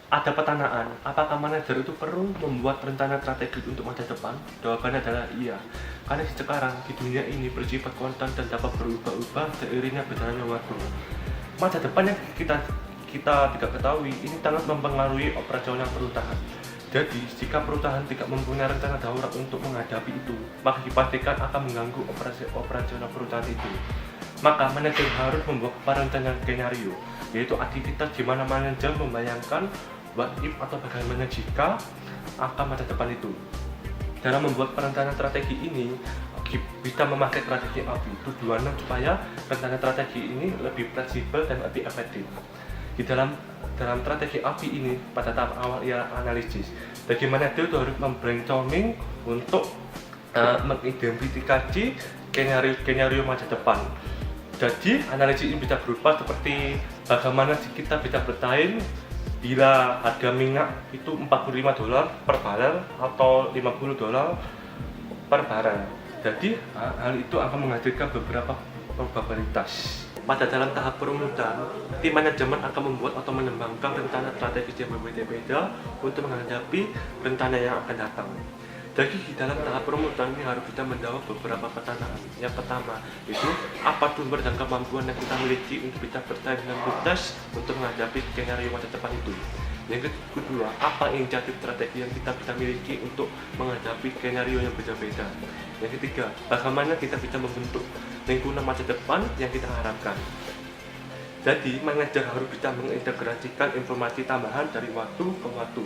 ada pertanyaan, apakah manajer itu perlu membuat rencana strategis untuk masa depan? Jawabannya adalah iya. Karena sekarang di dunia ini bersifat konstan dan dapat berubah-ubah seiringnya berjalannya waktu. Masa depan yang kita tidak ketahui ini sangat mempengaruhi operasional perusahaan. Jadi, jika perusahaan tidak mempunyai rencana darurat untuk menghadapi itu, maka dipastikan akan mengganggu operasional perusahaan itu. Maka manajer harus membuat perencanaan skenario, yaitu aktivitas di mana manajer membayangkan what if atau bagaimana jika akan masa depan itu. Dalam membuat perencanaan strategi ini, bisa memakai strategi ABI tujuannya supaya rencana strategi ini lebih fleksibel dan lebih efektif. Di dalam strategi ABI ini, pada tahap awal ia analisis. Bagaimana dia harus membrainstorming untuk mengidentifikasi skenario masa depan. Jadi analisis ini bisa berupa seperti bagaimana kita bisa bersaing bila harga minyak itu $45 per barel atau $50 per barel. Jadi hal itu akan menghasilkan beberapa probabilitas. Pada dalam tahap perumusan, tim manajemen akan membuat atau mengembangkan rencana strategis yang berbeda-beda untuk menghadapi rencana yang akan datang. Jadi di dalam tahap perumusan ini harus kita menjawab beberapa pertanyaan. Yang pertama itu apa sumber dan kemampuan yang kita miliki untuk bisa bersaing dengan sukses untuk menghadapi skenario masa depan itu. Yang kedua, apa inisiatif strategi yang kita bisa miliki untuk menghadapi skenario yang berbeda-beda. Yang ketiga, bagaimana kita bisa membentuk lingkungan masa depan yang kita harapkan. Jadi, manajer harus bisa mengintegrasikan informasi tambahan dari waktu ke waktu.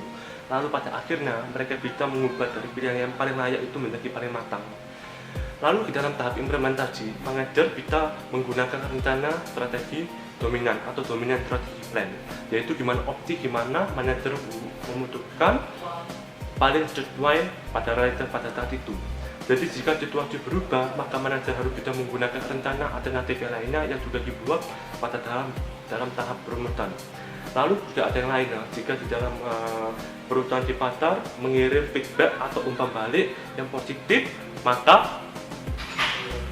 Lalu pada akhirnya, mereka bisa mengubah dari pilihan yang paling layak itu menjadi paling matang. Lalu di dalam tahap implementasi, manajer bisa menggunakan rencana strategi dominan atau dominan strategy plan, yaitu gimana opsi gimana manajer memutuskan paling sesuai pada realita pada saat itu. Jadi jika situasi berubah, maka manajer harus bisa menggunakan rencana alternatif lainnya yang sudah dibuat pada dalam tahap perumusan. Lalu juga ada yang lainnya, jika di dalam perusahaan di pasar mengirim feedback atau umpan balik yang positif, maka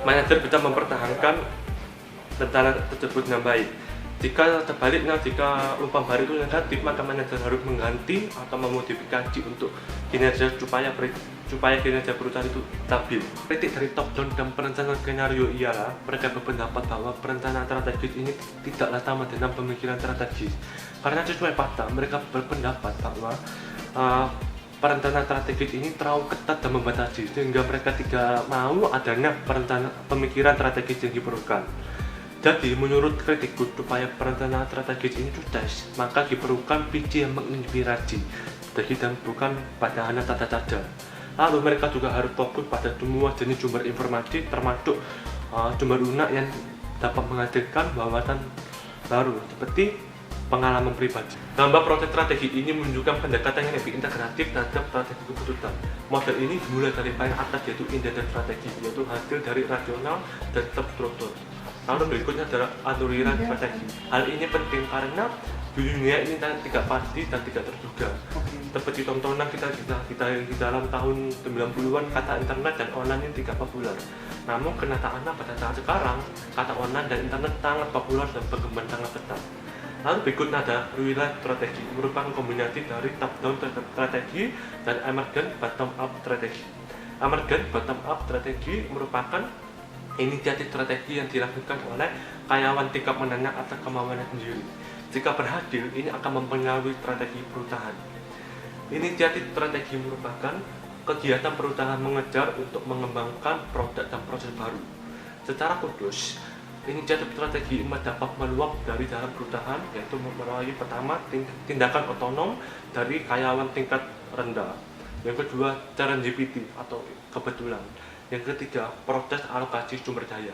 manajer bisa mempertahankan rencana tersebut dengan baik. Jika sebaliknya, jika umpan balik itu negatif, maka manajer harus mengganti atau memodifikasi untuk kinerja supaya kinerja perusahaan itu stabil. Kritik dari top down dan perencanaan skenario ialah mereka berpendapat bahwa perencanaan strategis ini tidaklah sama dengan pemikiran strategis. Karena sesuai fakta, mereka berpendapat bahwa perencanaan strategis ini terlalu ketat dan membatasi, sehingga mereka tidak mau adanya pemikiran strategis yang diperlukan. Jadi, menurut kritikus, supaya perencanaan strategis ini sukses, maka diperlukan visi yang menginspirasi, dan bukan pada hanya tata saja. Lalu mereka juga harus fokus pada semua jenis sumber informasi, termasuk sumber lunak yang dapat menghasilkan wawasan baru, seperti pengalaman pribadi. Gambar proses strategi ini menunjukkan pendekatan yang lebih integratif terhadap strategi keputusan. Model ini dimulai dari paling atas, yaitu indeks strategi, yaitu hasil dari rasional dan terstruktur. Lalu berikutnya adalah aliran strategi. Hal ini penting karena dunia ini tidak pasti dan tidak terduga. Seperti tontonan kita di dalam tahun 90-an, kata internet dan online ini tidak populer. Namun kenyataannya pada saat sekarang, kata online dan internet sangat populer dan berkembang sangat pesat. Lalu berikutnya ada relay strategi, merupakan kombinasi dari top-down strategi dan emergent bottom-up strategi. Emergent bottom-up strategi merupakan inisiatif strategi yang dilakukan oleh karyawan tingkat menengah atas kemauannya sendiri. Jika berhasil, ini akan mempengaruhi strategi perusahaan. Inisiatif strategi merupakan kegiatan perusahaan mengejar untuk mengembangkan produk dan proses baru. Secara khusus, inisiatif strategi dapat meluap dari dalam perusahaan, yaitu melalui pertama tindakan otonom dari karyawan tingkat rendah. Yang kedua, serendipity atau kebetulan. Yang ketiga, proses alokasi sumber daya.